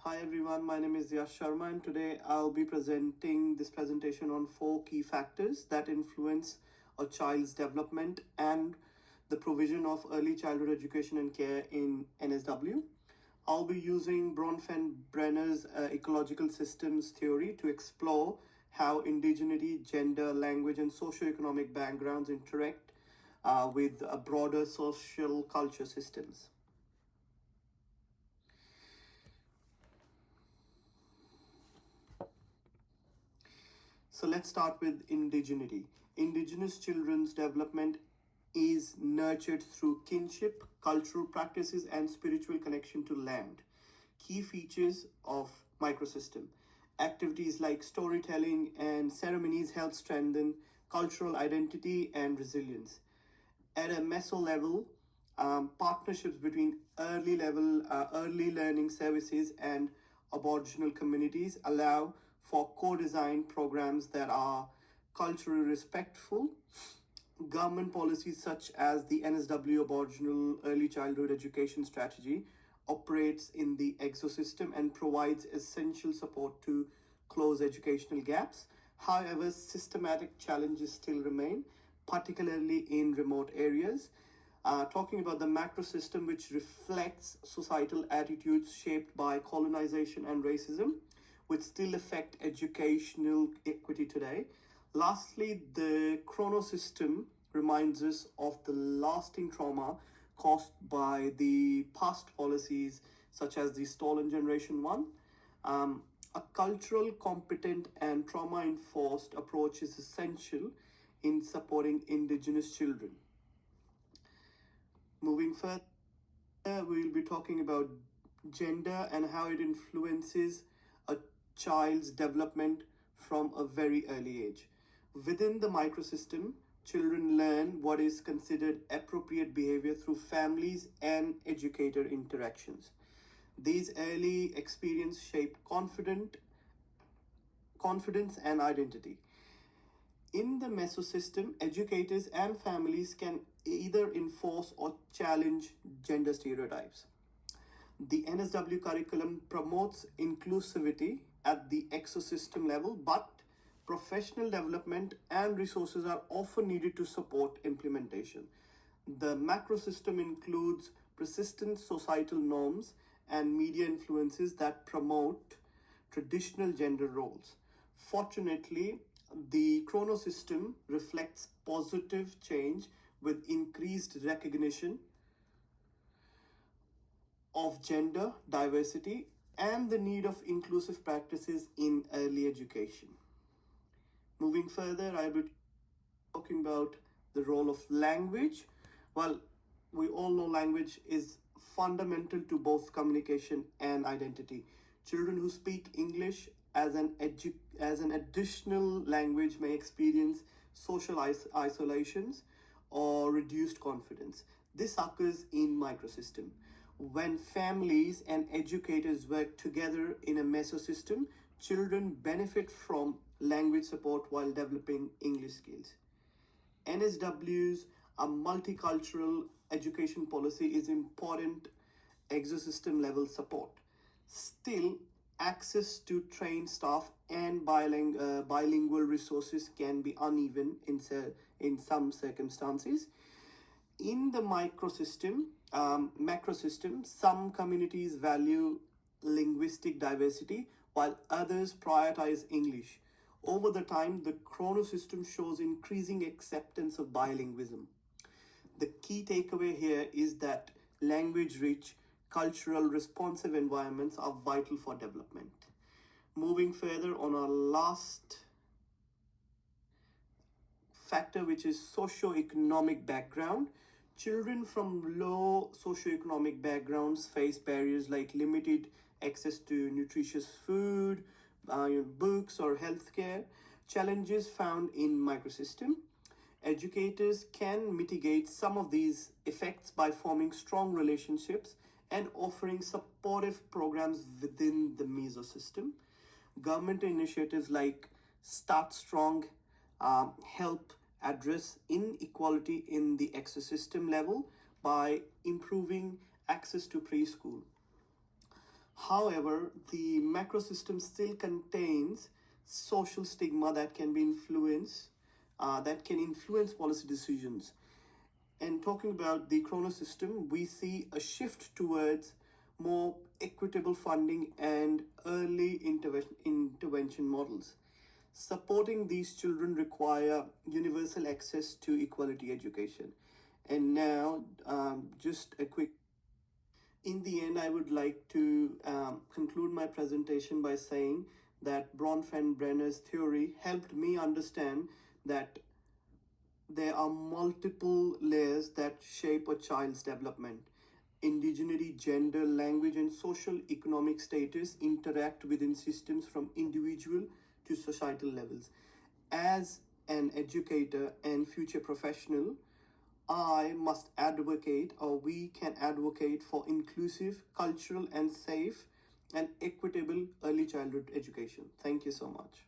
Hi everyone, my name is Yash Sharma and today I'll be presenting this presentation on 4 key factors that influence a child's development and the provision of early childhood education and care in NSW. I'll be using Bronfenbrenner's ecological systems theory to explore how indigeneity, gender, language, and socioeconomic backgrounds interact with broader social culture systems. So let's start with indigeneity. Indigenous children's development is nurtured through kinship, cultural practices, and spiritual connection to land. Key features of microsystem. Activities like storytelling and ceremonies help strengthen cultural identity and resilience. At a meso level, partnerships between early learning services and Aboriginal communities allow for co-design programs that are culturally respectful. Government policies such as the NSW Aboriginal Early Childhood Education Strategy operates in the ecosystem and provides essential support to close educational gaps. However, systematic challenges still remain, particularly in remote areas. Talking about the macro system, which reflects societal attitudes shaped by colonization and racism, which still affect educational equity today. Lastly, the chrono system reminds us of the lasting trauma caused by the past policies, such as the Stolen Generation One. A cultural, competent, and trauma enforced approach is essential in supporting Indigenous children. Moving further, we will be talking about gender and how it influences a child's development from a very early age. Within the microsystem, children learn what is considered appropriate behavior through families and educator interactions. These early experiences shape confidence and identity. In the mesosystem, educators and families can either enforce or challenge gender stereotypes. The NSW curriculum promotes inclusivity at the ecosystem level, but professional development and resources are often needed to support implementation. The macro system includes persistent societal norms and media influences that promote traditional gender roles. Fortunately, the chrono system reflects positive change with increased recognition of gender diversity and the need of inclusive practices in early education. Moving further, I will be talking about the role of language. Well, we all know language is fundamental to both communication and identity. Children who speak English as an additional language may experience social isolations or reduced confidence. This occurs in microsystem. When families and educators work together in a mesosystem, children benefit from language support while developing English skills. NSW's a multicultural education policy is important ecosystem level support. Still, access to trained staff and bilingual resources can be uneven in some circumstances. In the macro system, some communities value linguistic diversity while others prioritize English. Over the time, the chrono system shows increasing acceptance of bilingualism. The key takeaway here is that language rich, cultural responsive environments are vital for development. Moving further on our last factor, which is socio-economic background. Children from low socio-economic backgrounds face barriers like limited access to nutritious food, books, or healthcare. Challenges found in microsystem. Educators can mitigate some of these effects by forming strong relationships and offering supportive programs within the mesosystem. Government initiatives like Start Strong help address inequality in the ecosystem level by improving access to preschool. However, the macro system still contains social stigma that can be that can influence policy decisions. And talking about the chrono system, we see a shift towards more equitable funding and early intervention models. Supporting these children require universal access to equality education. And now, just a quick in the end, I would like to conclude my presentation by saying that Bronfenbrenner's theory helped me understand that there are multiple layers that shape a child's development. Indigeneity, gender, language, and social economic status interact within systems from individual to societal levels. As an educator and future professional, I must advocate, or we can advocate for inclusive, cultural, and safe and equitable early childhood education. Thank you so much.